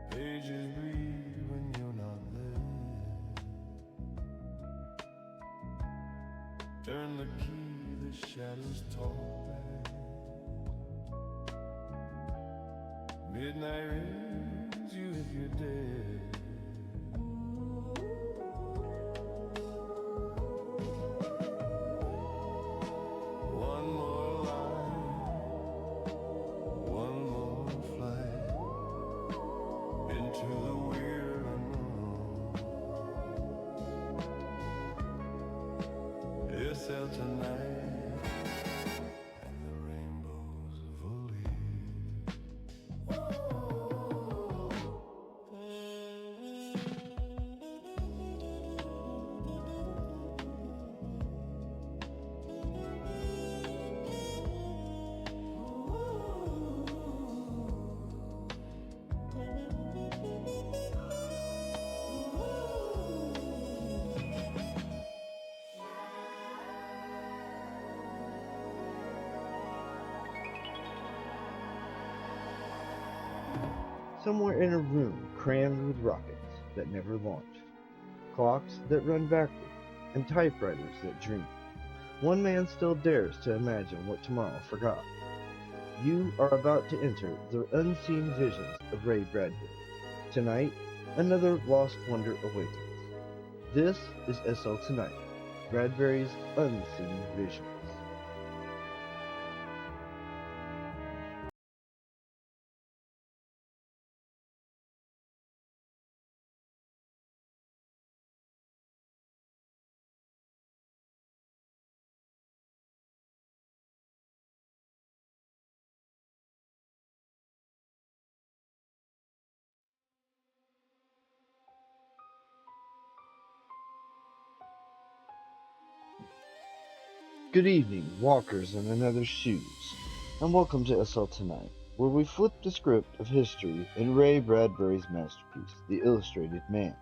Pages breathe when you're not there. Turn the key, the shadows talk back. Midnight rings you if you're dead. One more line, one more flight into the weird unknown. It's out tonight, and the rainbows of Somewhere in a room crammed with rockets that never launched, clocks that run backward, and typewriters that dream, one man still dares to imagine what tomorrow forgot. You are about to enter the unseen visions of Ray Bradbury. Tonight, another lost wonder awakens. This is SL Tonight, Bradbury's Unseen Visions. Good evening, walkers in another's shoes, and welcome to SL Tonight, where we flip the script of history in Ray Bradbury's masterpiece, The Illustrated Man.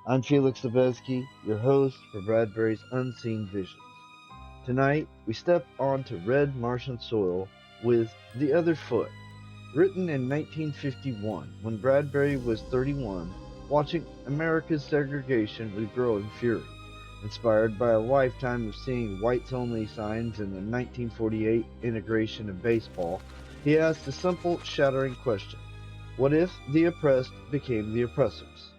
I'm Felix Lebesky, your host for Bradbury's Unseen Visions. Tonight, we step onto red Martian soil with The Other Foot, written in 1951 when Bradbury was 31, watching America's segregation with growing fury. Inspired by a lifetime of seeing whites-only signs in the 1948 integration of baseball, he asked a simple, shattering question. What if the oppressed became the oppressors?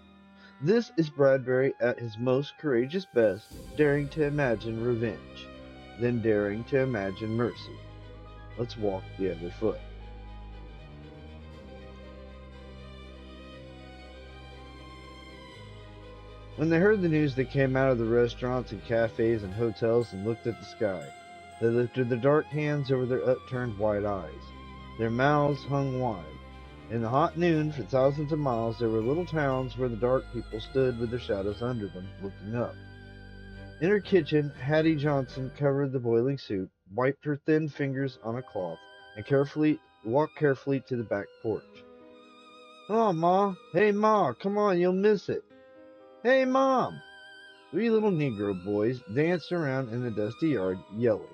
This is Bradbury at his most courageous best, daring to imagine revenge, then daring to imagine mercy. Let's walk the other foot. When they heard the news, they came out of the restaurants and cafes and hotels and looked at the sky. They lifted their dark hands over their upturned white eyes. Their mouths hung wide. In the hot noon, for thousands of miles, there were little towns where the dark people stood with their shadows under them, looking up. In her kitchen, Hattie Johnson covered the boiling soup, wiped her thin fingers on a cloth, and walked carefully to the back porch. "Oh, Ma! Hey, Ma! Come on, you'll miss it!" "Hey, Mom!" Three little Negro boys danced around in the dusty yard, yelling.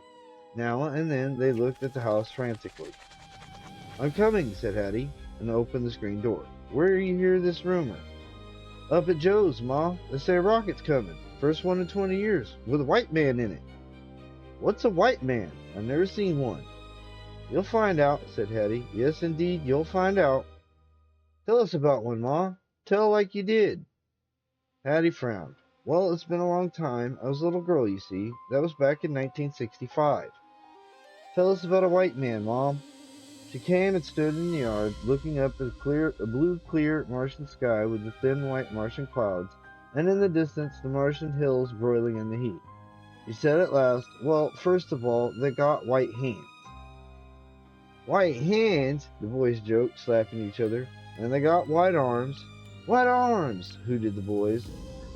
Now and then they looked at the house frantically. "I'm coming," said Hattie, and opened the screen door. "Where you hear this rumor?" "Up at Joe's, Ma. They say a rocket's coming. First one in 20 years, with a white man in it." "What's a white man? I've never seen one." "You'll find out," said Hattie. "Yes, indeed, you'll find out." "Tell us about one, Ma. Tell like you did." Hattie frowned. "Well, it's been a long time. I was a little girl, you see. That was back in 1965. "Tell us about a white man, Mom." She came and stood in the yard, looking up at a blue, clear Martian sky with the thin white Martian clouds, and in the distance the Martian hills broiling in the heat. She said at last, "Well, first of all, they got white hands." "White hands?" the boys joked, slapping each other. "And they got white arms." "White arms!" hooted the boys.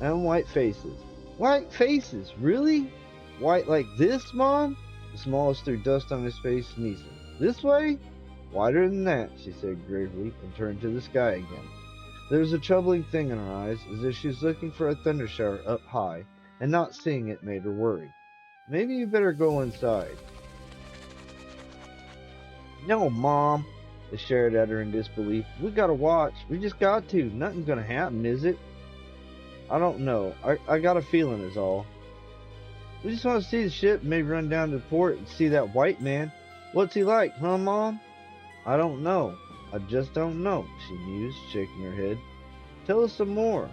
"And white faces." "White faces? Really? White like this, Mom?" The smallest threw dust on his face, sneezing. "This way?" "Whiter than that," she said gravely, and turned to the sky again. There was a troubling thing in her eyes, as if she was looking for a thunder shower up high, and not seeing it made her worry. "Maybe you better go inside." No, Mom, they stared at her in disbelief. We gotta watch. We just got to. Nothing's gonna happen, is it? I don't know. I got a feeling is all. We just want to see the ship and maybe run down to the port and see that white man. What's he like, huh, Mom? I don't know. I just don't know, she mused, shaking her head. Tell us some more.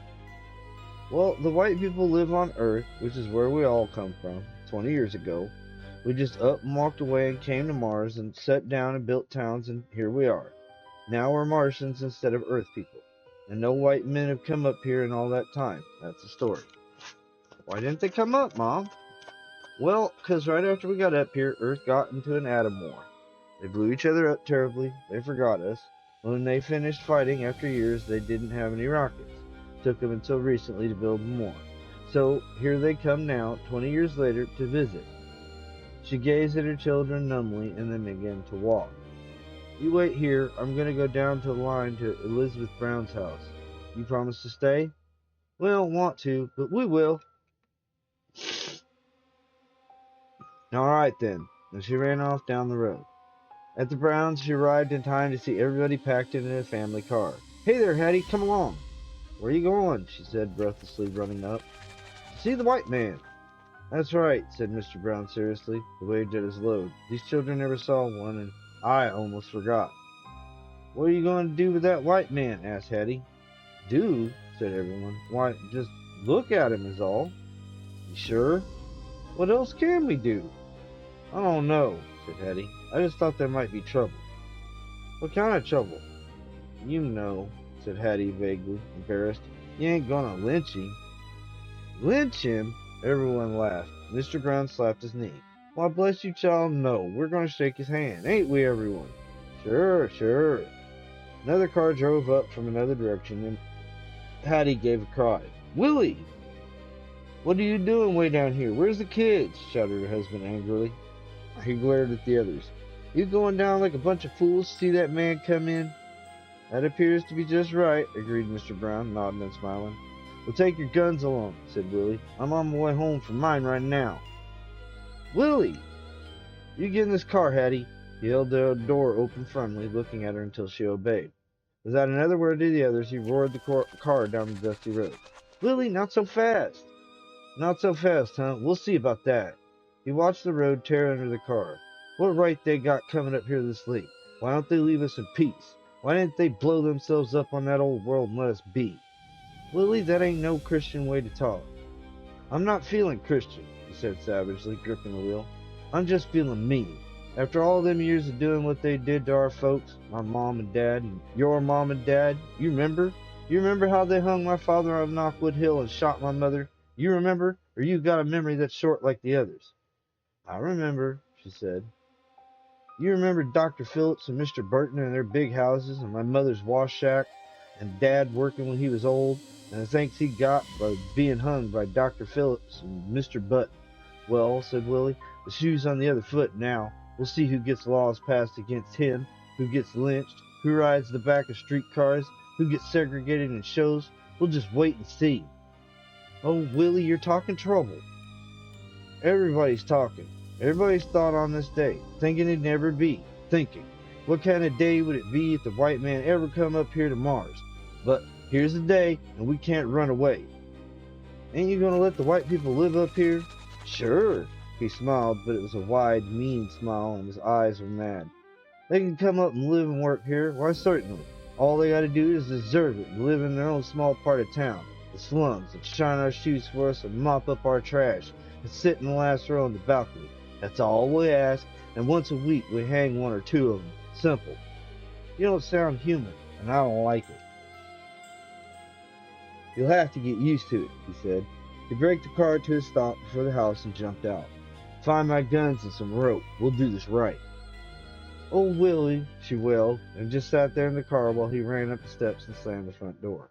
Well, the white people live on Earth, which is where we all come from, 20 years ago. We just up and walked away and came to Mars and set down and built towns, and here we are. Now we're Martians instead of Earth people. And no white men have come up here in all that time. That's the story. Why didn't they come up, Mom? Well, 'cause right after we got up here, Earth got into an atom war. They blew each other up terribly. They forgot us. When they finished fighting after years, they didn't have any rockets. Took them until recently to build more. So here they come now, 20 years later, to visit. She gazed at her children numbly and then began to walk. You wait here. I'm going to go down to the line to Elizabeth Brown's house. You promise to stay? We don't want to, but we will. All right then. And she ran off down the road. At the Browns, she arrived in time to see everybody packed in a family car. Hey there, Hattie, come along. Where are you going? She said, breathlessly running up. To see the white man. That's right, said Mr. Brown seriously, the waved at his load. These children never saw one, and I almost forgot. What are you going to do with that white man? Asked Hattie. Do? Said everyone. Why, just look at him is all. You sure? What else can we do? I don't know, said Hattie. I just thought there might be trouble. What kind of trouble? You know, said Hattie vaguely, embarrassed. You ain't gonna lynch him. Lynch him? Everyone laughed. Mr. Brown slapped his knee. Why, bless you, child, no. We're gonna shake his hand, ain't we, everyone? Sure, sure. Another car drove up from another direction, and Hattie gave a cry. Willie! What are you doing way down here? Where's the kids? Shouted her husband angrily. He glared at the others. You going down like a bunch of fools to see that man come in? That appears to be just right, agreed Mr. Brown, nodding and smiling. Well, take your guns along, said Willie. I'm on my way home from mine right now. Willie! You get in this car, Hattie. He held the door open firmly, looking at her until she obeyed. Without another word to the others, he roared the car down the dusty road. Willie, not so fast! Not so fast, huh? We'll see about that. He watched the road tear under the car. What right they got coming up here this late? Why don't they leave us in peace? Why didn't they blow themselves up on that old world and let us be? Willie, that ain't no Christian way to talk. I'm not feeling Christian, he said savagely, gripping the wheel. I'm just feeling mean. After all them years of doing what they did to our folks, my mom and dad, and your mom and dad, you remember? You remember how they hung my father on Knockwood Hill and shot my mother? You remember? Or you got a memory that's short like the others? I remember, she said. You remember Dr. Phillips and Mr. Burton and their big houses and my mother's wash shack and Dad working when he was old and the thanks he got by being hung by Dr. Phillips and Mr. Button. Well, said Willie, the shoe's on the other foot now. We'll see who gets laws passed against him, who gets lynched, who rides the back of streetcars, who gets segregated in shows. We'll just wait and see. Oh, Willie, you're talking trouble. Everybody's talking. Everybody's thought on this day, thinking it'd never be. Thinking, what kind of day would it be if the white man ever come up here to Mars? But here's the day, and we can't run away. Ain't you gonna let the white people live up here? Sure. He smiled, but it was a wide, mean smile, and his eyes were mad. They can come up and live and work here. Why, certainly. All they gotta do is deserve it and live in their own small part of town, the slums, and shine our shoes for us and mop up our trash and sit in the last row on the balcony. That's all we ask, and once a week we hang one or two of them. Simple. You don't sound human, and I don't like it. You'll have to get used to it, he said. He braked the car to a stop before the house and jumped out. Find my guns and some rope. We'll do this right. Oh, Willie, she wailed, and just sat there in the car while he ran up the steps and slammed the front door.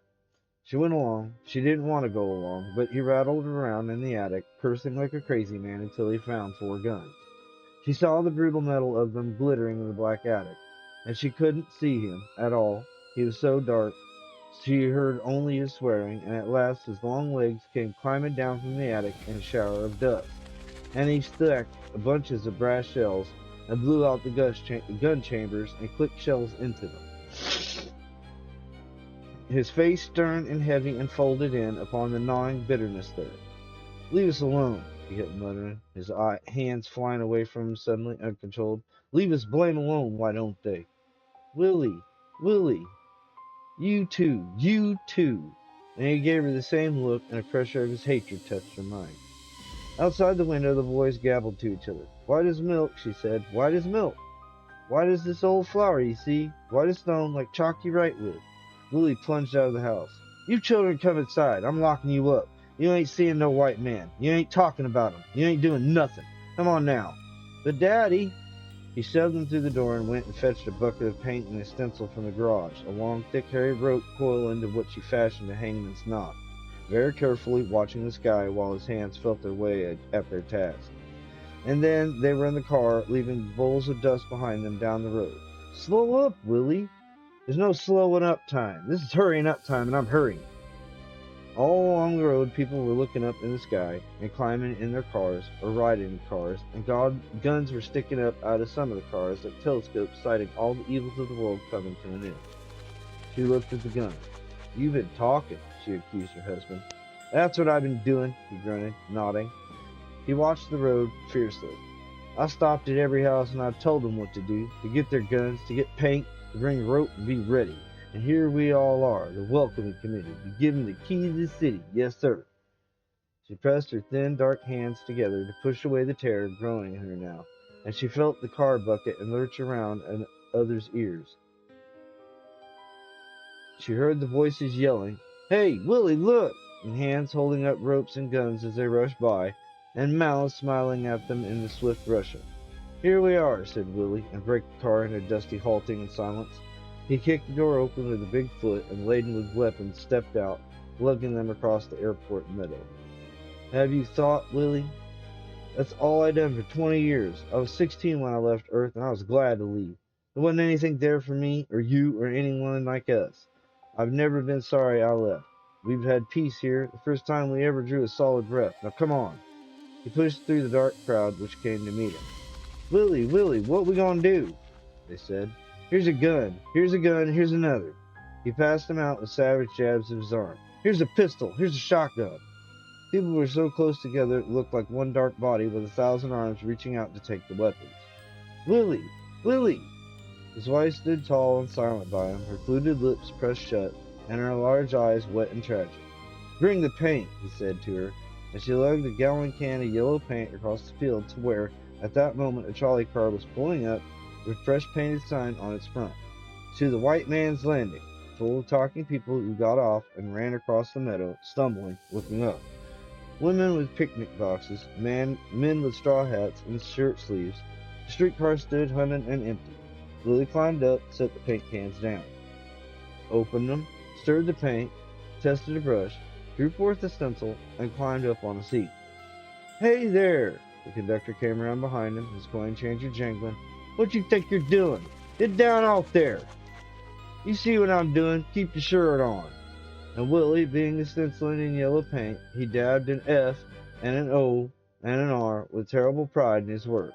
She went along. She didn't want to go along, but he rattled around in the attic, cursing like a crazy man until he found 4 guns. She saw the brutal metal of them glittering in the black attic, and she couldn't see him at all. He was so dark. She heard only his swearing, and at last his long legs came climbing down from the attic in a shower of dust, and he stacked bunches of brass shells and blew out the gun chambers and clicked shells into them. His face stern and heavy and folded in upon the gnawing bitterness there. "Leave us alone," he kept muttering, his hands flying away from him suddenly, uncontrolled. "Leave us blame alone, why don't they? Willie, Willie, you too, you too." And he gave her the same look, and a pressure of his hatred touched her mind. Outside the window, the boys gabbled to each other. "White as milk," she said. "White as milk. White as this old flower, you see. White as stone, like chalk you write with." Willie plunged out of the house. "You children come inside. I'm locking you up. You ain't seeing no white man. You ain't talking about him. You ain't doing nothing. Come on now." "But, Daddy—" He shoved them through the door and went and fetched a bucket of paint and a stencil from the garage, a long, thick, hairy rope coiled into what she fashioned a hangman's knot, very carefully watching the sky while his hands felt their way at their task. And then they were in the car, leaving bowls of dust behind them down the road. "Slow up, Willie. There's no slowing up time. This is hurrying up time, and I'm hurrying." All along the road, people were looking up in the sky and climbing in their cars or riding in cars, and guns were sticking up out of some of the cars like telescopes sighting all the evils of the world coming to an end. She looked at the gun. "You've been talking," she accused her husband. "That's what I've been doing," he grunted, nodding. He watched the road fiercely. "I stopped at every house and I told them what to do, to get their guns, to get paint, to bring rope and be ready. And here we all are, the welcoming committee, to give them the key to the city. Yes, sir." She pressed her thin, dark hands together to push away the terror growing in her now, and she felt the car bucket and lurch around in others' ears. She heard the voices yelling, "Hey, Willie, look!" and hands holding up ropes and guns as they rushed by, and mouths smiling at them in the swift rushing. "Here we are," said Willie, and braked the car into dusty halting in silence. He kicked the door open with a big foot and, laden with weapons, stepped out, lugging them across the airport meadow. "Have you thought, Willie? That's all I done for 20 years. I was 16 when I left Earth, and I was glad to leave. There wasn't anything there for me, or you, or anyone like us. I've never been sorry I left. We've had peace here, the first time we ever drew a solid breath. Now come on." He pushed through the dark crowd which came to meet him. "Willie, Willie, what we gonna do?" they said. "Here's a gun, here's a gun, here's another." He passed them out with savage jabs of his arm. "Here's a pistol, here's a shotgun." People were so close together it looked like one dark body with 1,000 arms reaching out to take the weapons. "Willie! Willie!" His wife stood tall and silent by him, her fluted lips pressed shut, and her large eyes wet and tragic. "Bring the paint," he said to her, and she lugged a gallon can of yellow paint across the field to where, at that moment, a trolley car was pulling up with fresh painted sign on its front, "To the White Man's Landing," full of talking people who got off and ran across the meadow, stumbling, looking up. Women with picnic boxes, men with straw hats and shirt sleeves. The streetcar stood hunted and empty. Willie climbed up, set the paint cans down, opened them, stirred the paint, tested a brush, drew forth the stencil, and climbed up on a seat. "Hey there!" The conductor came around behind him, his coin changer jangling. "What you think you're doing? Get down off there! You see what I'm doing? Keep your shirt on." And Willie, being a stenciling in yellow paint, he dabbed an F and an O and an R with terrible pride in his work.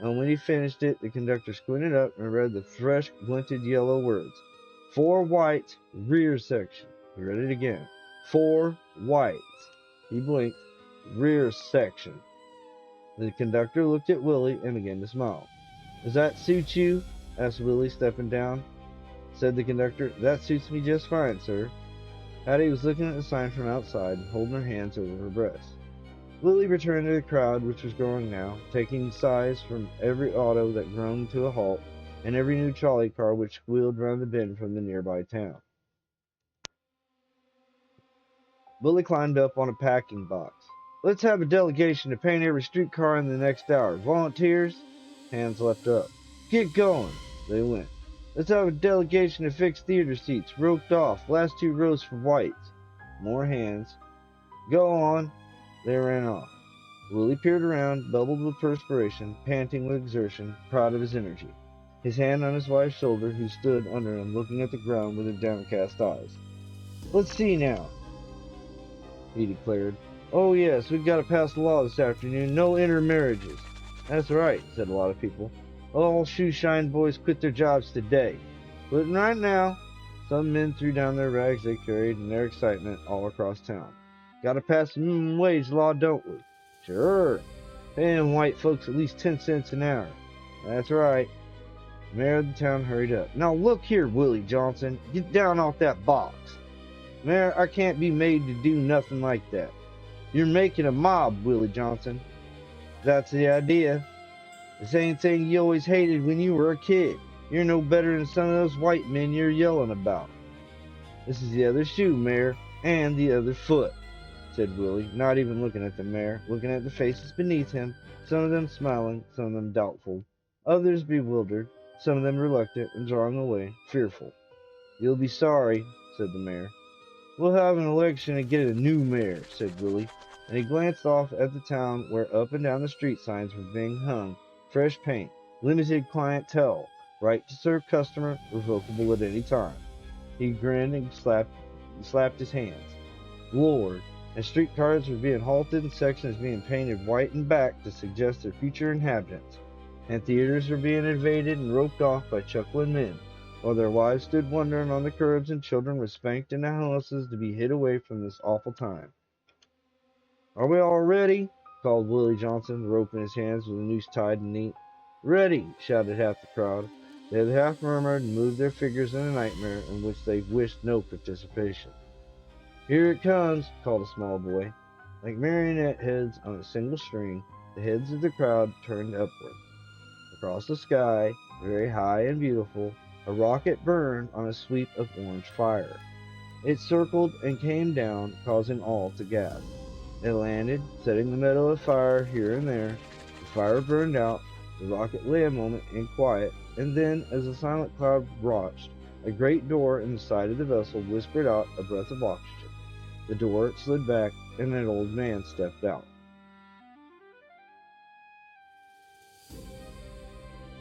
And when he finished it, the conductor squinted up and read the fresh, glinted yellow words. 4 whites, rear section. He read it again. 4 whites. He blinked. Rear section. The conductor looked at Willie and began to smile. "Does that suit you?" asked Willie, stepping down. Said the conductor, "That suits me just fine, sir." Hattie was looking at the sign from outside and holding her hands over her breast. Willie returned to the crowd, which was growing now, taking size from every auto that groaned to a halt and every new trolley car which squealed round the bend from the nearby town. Willie climbed up on a packing box. "Let's have a delegation to paint every streetcar in the next hour. Volunteers?" Hands leapt up. "Get going!" They went. "Let's have a delegation to fix theater seats, roped off, last 2 rows for whites." More hands. "Go on!" They ran off. Willie peered around, bubbled with perspiration, panting with exertion, proud of his energy. His hand on his wife's shoulder, who stood under him, looking at the ground with her downcast eyes. "Let's see now," he declared. "Oh yes, we've got to pass a law this afternoon. No intermarriages." "That's right," said a lot of people. All shoeshine boys quit their jobs today. But right now, some men threw down their rags they carried in their excitement all across town. Gotta pass the minimum wage law, don't we? Sure. Paying white folks at least 10 cents an hour. That's right. The mayor of the town hurried up. Now look here, Willie Johnson. Get down off that box. Mayor, I can't be made to do nothing like that. You're making a mob, Willie Johnson. That's the idea. The same thing you always hated when you were a kid. You're no better than some of those white men you're yelling about. This is the other shoe, Mayor, and the other foot, said Willie, not even looking at the mayor, looking at the faces beneath him, some of them smiling, some of them doubtful, others bewildered, some of them reluctant and drawing away, fearful. You'll be sorry, said the mayor. We'll have an election and get a new mayor, said Willie, and he glanced off at the town where up and down the street signs were being hung. Fresh paint, limited clientele, right to serve customer, revocable at any time. He grinned and slapped his hands. Lord, and streetcars were being halted and sections being painted white and black to suggest their future inhabitants. And theaters were being invaded and roped off by chuckling men, while their wives stood wondering on the curbs and children were spanked into houses to be hid away from this awful time. Are we all ready? Called Willie Johnson, the rope in his hands with the noose tied and neat. Ready, shouted half the crowd. The other half murmured and moved their figures in a nightmare in which they wished no participation. Here it comes, called a small boy. Like marionette heads on a single string, the heads of the crowd turned upward. Across the sky, very high and beautiful, a rocket burned on a sweep of orange fire. It circled and came down, causing all to gasp. It landed, setting the meadow afire here and there. The fire burned out. The rocket lay a moment in quiet, and then, as the silent cloud watched, a great door in the side of the vessel whispered out a breath of oxygen. The door slid back, and an old man stepped out.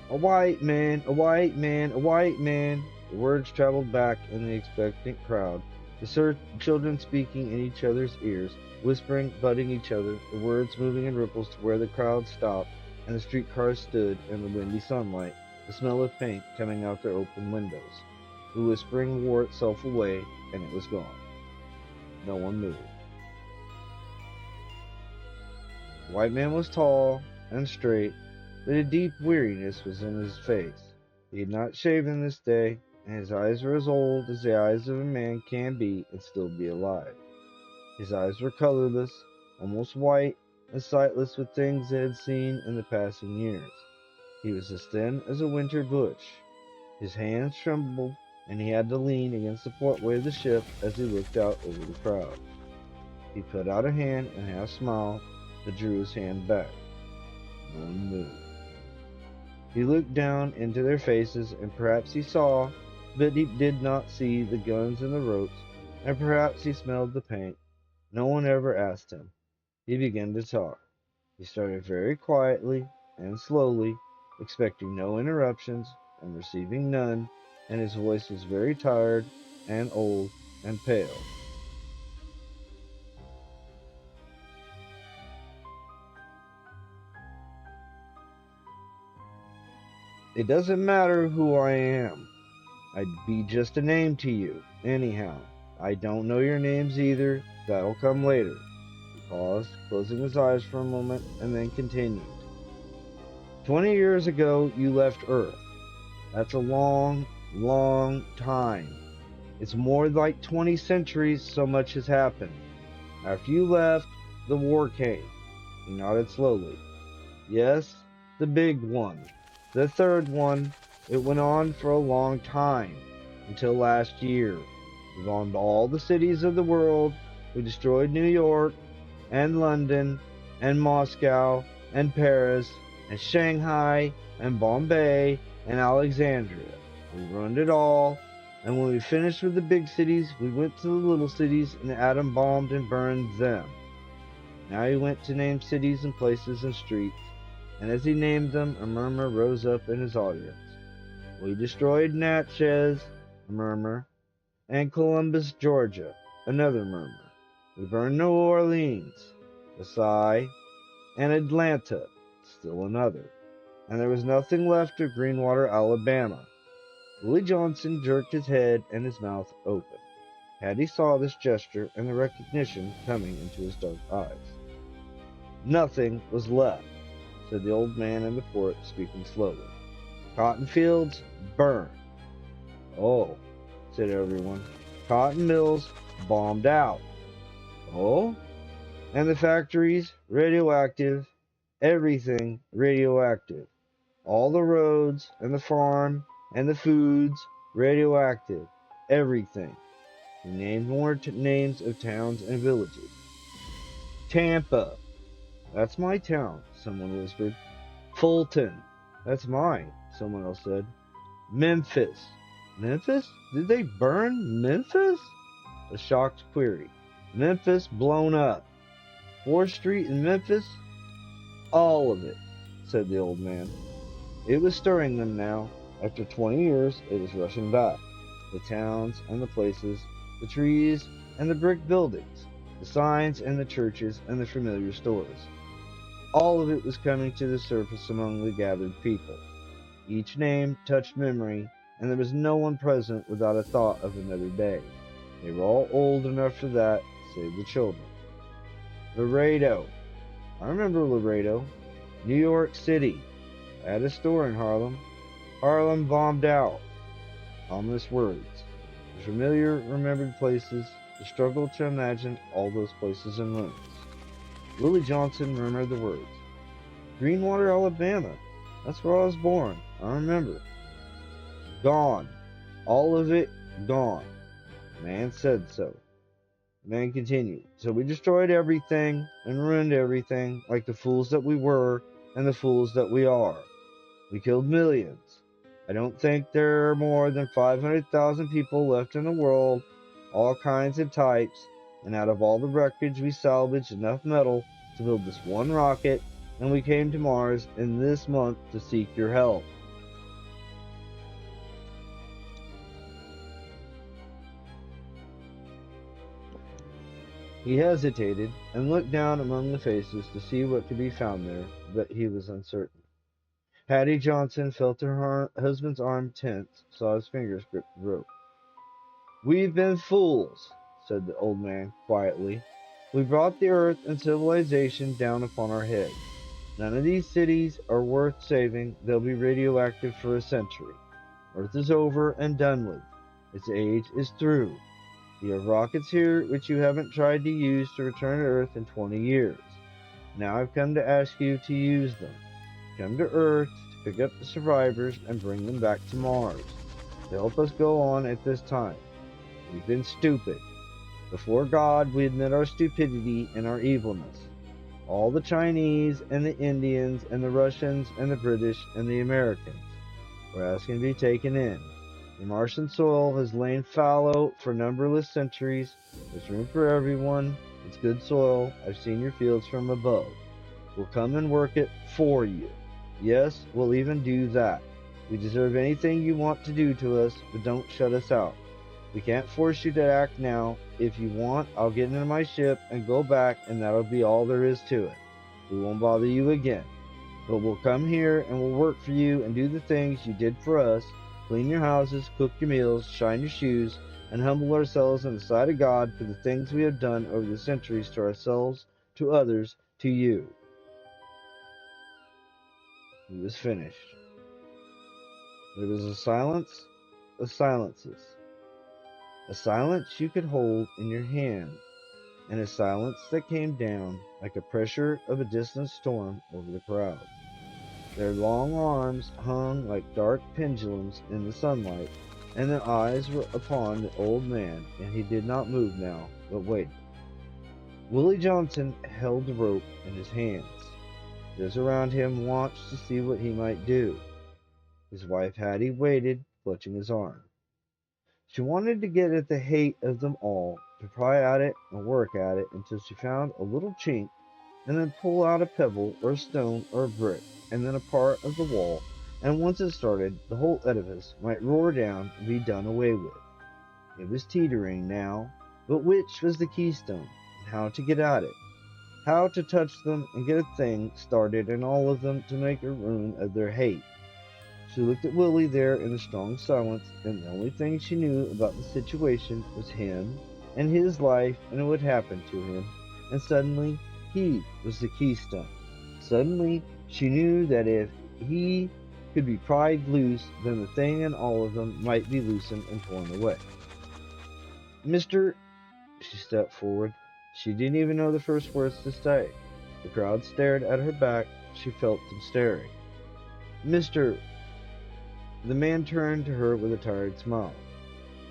A white man, a white man, a white man. The words traveled back in the expectant crowd, the children speaking in each other's ears, whispering, butting each other, the words moving in ripples to where the crowd stopped and the streetcars stood in the windy sunlight, the smell of paint coming out their open windows. The whispering wore itself away, and it was gone. No one moved. The white man was tall and straight, but a deep weariness was in his face. He had not shaven this day, and his eyes were as old as the eyes of a man can be and still be alive. His eyes were colorless, almost white, and sightless with things they had seen in the passing years. He was as thin as a winter bush. His hands trembled, and he had to lean against the portway of the ship as he looked out over the crowd. He put out a hand and half smiled, but drew his hand back. No one moved. He looked down into their faces, and perhaps he saw, but he did not see the guns and the ropes, and perhaps he smelled the paint. No one ever asked him. He began to talk. He started very quietly and slowly, expecting no interruptions and receiving none, and his voice was very tired and old and pale. It doesn't matter who I am. I'd be just a name to you, anyhow. I don't know your names either. That'll come later. He paused, closing his eyes for a moment, and then continued. 20 years ago, you left Earth. That's a long, long time. It's more like 20 centuries, so much has happened. After you left, the war came. He nodded slowly. Yes, the big one. The third one. It went on for a long time, until last year. We bombed all the cities of the world. We destroyed New York, and London, and Moscow, and Paris, and Shanghai, and Bombay, and Alexandria. We ruined it all, and when we finished with the big cities, we went to the little cities and atom bombed and burned them. Now he went to name cities and places and streets, and as he named them, a murmur rose up in his audience. We destroyed Natchez, a murmur, and Columbus, Georgia, another murmur. We burned New Orleans, a sigh, and Atlanta, still another. and there was nothing left of Greenwater, Alabama. Willie Johnson jerked his head and his mouth open. Hattie saw this gesture and the recognition coming into his dark eyes. Nothing was left, said the old man in the fort, speaking slowly. Cotton fields burned. Oh, said everyone. Cotton mills bombed out. Oh? And the factories radioactive. Everything radioactive. All the roads and the farm and the foods radioactive. Everything. He named more names of towns and villages. Tampa. That's my town, someone whispered. Fulton. That's mine, someone else said. Memphis. Memphis? Did they burn Memphis? A shocked query. Memphis blown up. 4th Street in Memphis? All of it, said the old man. It was stirring them now. After 20 years, it was rushing back. The towns and the places, the trees and the brick buildings, the signs and the churches and the familiar stores. All of it was coming to the surface among the gathered people. Each name touched memory, and there was no one present without a thought of another day. They were all old enough for that, save the children. Laredo. I remember Laredo. New York City. I had a store in Harlem. Harlem bombed out. Ominous words. The familiar, remembered places. The struggle to imagine all those places in ruins. Willie Johnson murmured the words. Greenwater, Alabama. That's where I was born. I remember. Gone. All of it gone. The man said so. The man continued. So we destroyed everything and ruined everything like the fools that we were and the fools that we are. We killed millions. I don't think there are more than 500,000 people left in the world, all kinds and types, and out of all the wreckage we salvaged enough metal to build this one rocket, and we came to Mars in this month to seek your help. He hesitated and looked down among the faces to see what could be found there, but he was uncertain. Hattie Johnson felt her husband's arm tense, saw his fingers grip the rope. We've been fools, said the old man quietly. We brought the earth and civilization down upon our heads. None of these cities are worth saving. They'll be radioactive for a century. Earth is over and done with. Its age is through. You have rockets here which you haven't tried to use to return to Earth in 20 years. Now I've come to ask you to use them. Come to Earth to pick up the survivors and bring them back to Mars. To help us go on at this time. We've been stupid. Before God, we admit our stupidity and our evilness. All the Chinese and the Indians and the Russians and the British and the Americans. We're asking to be taken in. The Martian soil has lain fallow for numberless centuries. There's room for everyone. It's good soil. I've seen your fields from above. We'll come and work it for you. Yes, we'll even do that. We deserve anything you want to do to us, but don't shut us out. We can't force you to act now. If you want, I'll get into my ship and go back, and that'll be all there is to it. We won't bother you again. But we'll come here and we'll work for you and do the things you did for us. Clean your houses, cook your meals, shine your shoes, and humble ourselves in the sight of God for the things we have done over the centuries to ourselves, to others, to you. He was finished. There was a silence of silences. A silence you could hold in your hand, and a silence that came down like the pressure of a distant storm over the crowd. Their long arms hung like dark pendulums in the sunlight, and their eyes were upon the old man, and he did not move now, but waited. Willie Johnson held the rope in his hands. Those around him watched to see what he might do. His wife Hattie waited, clutching his arm. She wanted to get at the hate of them all, to pry at it and work at it until she found a little chink, and then pull out a pebble or a stone or a brick, and then a part of the wall, and once it started, the whole edifice might roar down and be done away with. It was teetering now, but which was the keystone, and how to get at it? how to touch them and get a thing started in all of them to make a ruin of their hate. She looked at Willie there in the strong silence, and the only thing she knew about the situation was him and his life and what happened to him. And suddenly, he was the keystone. Suddenly, she knew that if he could be pried loose, then the thing and all of them might be loosened and torn away. Mr. She stepped forward. She didn't even know the first words to say. The crowd stared at her back. She felt them staring. Mr. The man turned to her with a tired smile.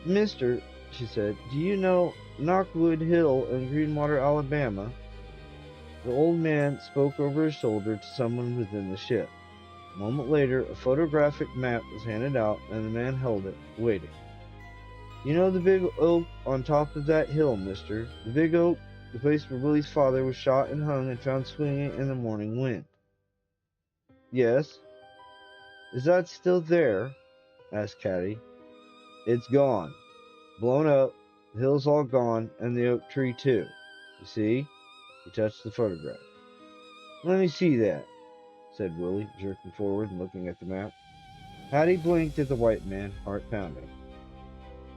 Mister, she said, do you know Knockwood Hill in Greenwater, Alabama? The old man spoke over his shoulder to someone within the ship. A moment later, a photographic map was handed out, and the man held it, waiting. You know the big oak on top of that hill, mister? The big oak, the place where Willie's father was shot and hung and found swinging in the morning wind. Yes. Is that still there? Asked Caddy. It's gone. Blown up, the hill's all gone, and the oak tree too. You see? He touched the photograph. Let me see that, said Willie, jerking forward and looking at the map. Hattie blinked at the white man, heart pounding.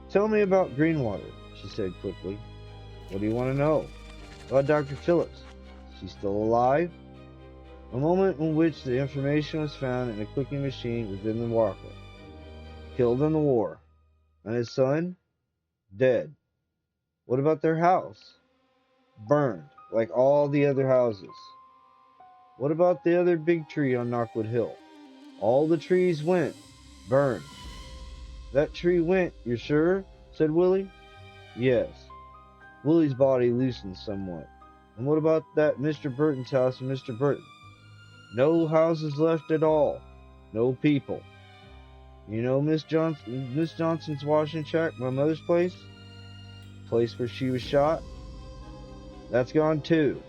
Tell me about Greenwater, she said quickly. What do you want to know? About Dr. Phillips. Is she still alive? A moment in which the information was found in a clicking machine within the walkway. Killed in the war. And his son? Dead. What about their house? Burned, like all the other houses. What about the other big tree on Knockwood Hill? All the trees went. Burned. That tree went, you're sure? Said Willie. Yes. Willie's body loosened somewhat. And what about that Mr. Burton's house and Mr. Burton? No houses left at all. No people. You know Miss Johnson's washing shack, my mother's place? Place where she was shot? That's gone too.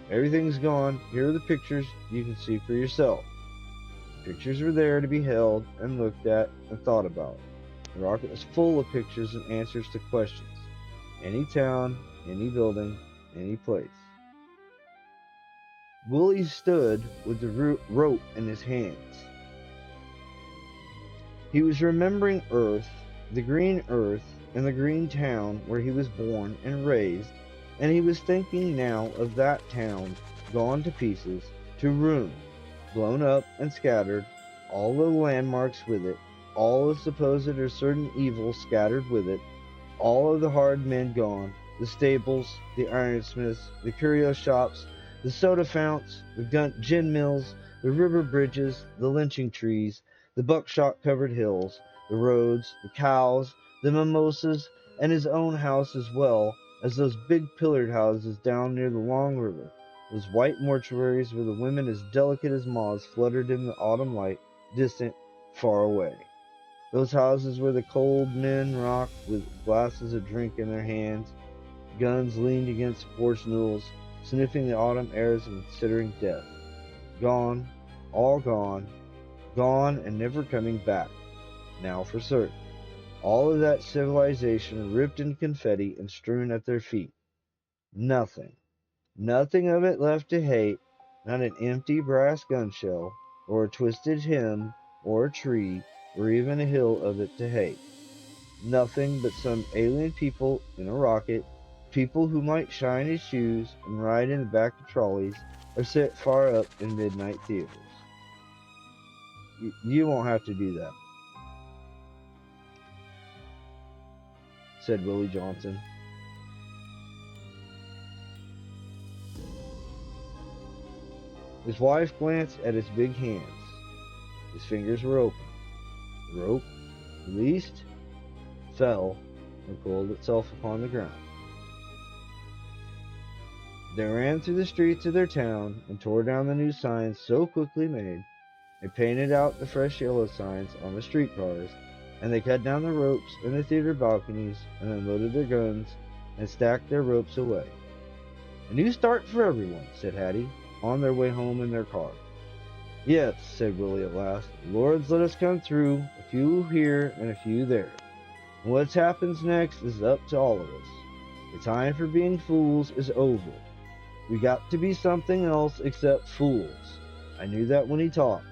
Everything's gone. Here are the pictures you can see for yourself. Pictures were there to be held and looked at and thought about. The rocket was full of pictures and answers to questions. Any town, any building, any place. Willie stood with the rope in his hands. He was remembering Earth, and the green town where he was born and raised, and he was thinking now of that town gone to pieces, to ruin, blown up and scattered, all the landmarks with it, all the supposed or certain evils scattered with it, all of the hard men gone, the stables, the ironsmiths, the curio shops, the soda founts, the gin mills, the river bridges, the lynching trees, the buckshot-covered hills, the roads, the cows, the mimosas, and his own house as well as those big pillared houses down near the long river, those white mortuaries where the women as delicate as moths fluttered in the autumn light, distant, far away. Those houses where the cold men rocked with glasses of drink in their hands, guns leaned against porch newels, sniffing the autumn airs and considering death. Gone, all gone, gone and never coming back, now for certain. All of that civilization ripped in confetti and strewn at their feet. Nothing. Nothing of it left to hate, not an empty brass gun shell, or a twisted hymn, or a tree, or even a hill of it to hate. Nothing but some alien people in a rocket, people who might shine his shoes and ride in the back of trolleys, or sit far up in midnight theaters. You won't have to do that, said Willie Johnson. His wife glanced at his big hands. His fingers were open. The rope, released, fell, and pulled itself upon the ground. They ran through the streets of their town and tore down the new signs so quickly made. They painted out the fresh yellow signs on the streetcars, and they cut down the ropes in the theater balconies and unloaded their guns and stacked their ropes away. A new start for everyone, said Hattie, on their way home in their car. Yes, said Willie at last, the Lord's let us come through, a few here and a few there. And what happens next is up to all of us. The time for being fools is over. We got to be something else except fools. I knew that when he talked.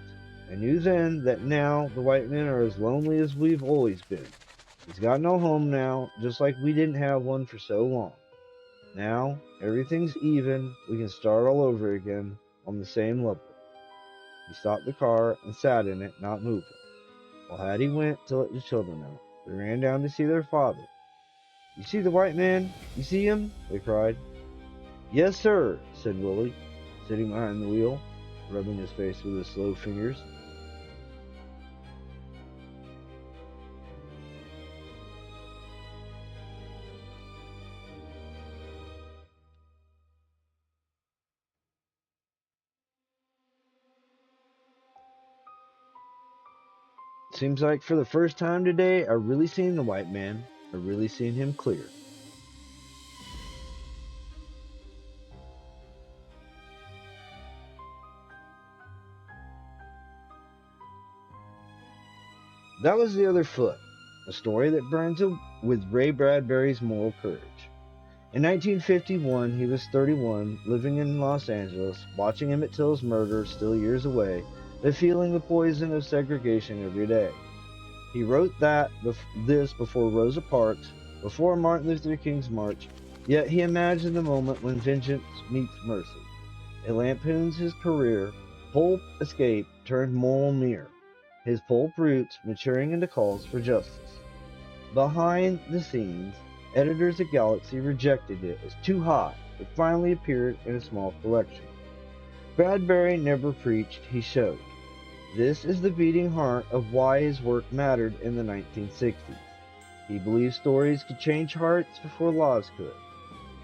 I knew then that now the white men are as lonely as we've always been. He's got no home now, just like we didn't have one for so long. Now, everything's even. We can start all over again on the same level. He stopped the car and sat in it, not moving. While Hattie went to let the children out, they ran down to see their father. You see the white man? You see him? They cried. Yes, sir, said Willie, sitting behind the wheel, rubbing his face with his slow fingers. Seems like for the first time today, I really seen the white man. I really seen him clear. That was The Other Foot, a story that burns with Ray Bradbury's moral courage. In 1951, he was 31, living in Los Angeles, watching Emmett Till's murder still years away, but feeling the poison of segregation every day. He wrote this before Rosa Parks, before Martin Luther King's march, yet he imagined the moment when vengeance meets mercy. It lampoons his career, pulp escape turned moral mirror, his pulp roots maturing into calls for justice. Behind the scenes, editors at Galaxy rejected it as too hot, but finally appeared in a small collection. Bradbury never preached, he showed. This is the beating heart of why his work mattered in the 1960s. He believed stories could change hearts before laws could.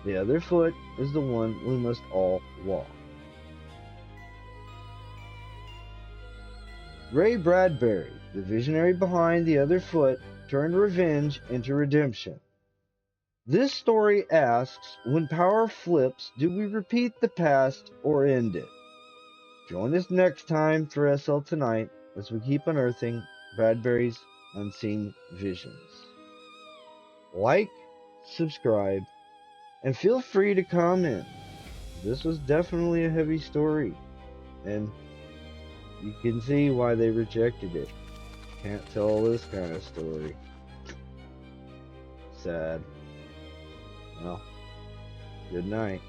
The other foot is the one we must all walk. Ray Bradbury, the visionary behind The Other Foot, turned revenge into redemption. This story asks, when power flips, do we repeat the past or end it? Join us next time for SL Tonight as we keep unearthing Bradbury's unseen visions. Like, subscribe, and feel free to comment. This was definitely a heavy story, and you can see why they rejected it. Can't tell this kind of story. Sad. Well, good night.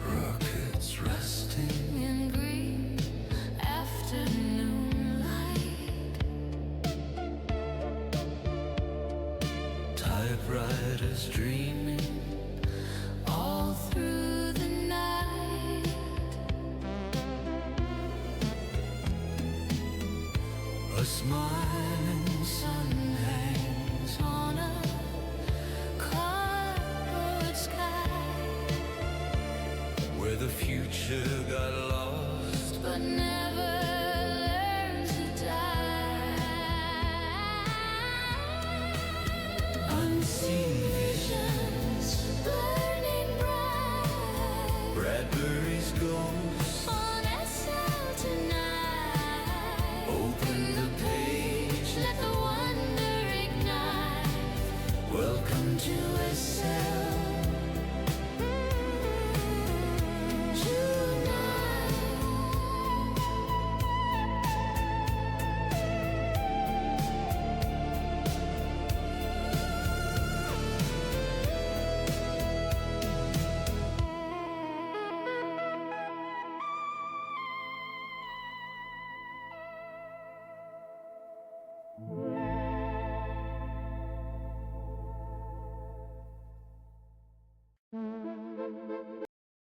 Rockets resting in green afternoon light. Typewriters dreaming all through the night. A smiling sun hangs on a cardboard sky, where the future got lost but never learned to die. Unseen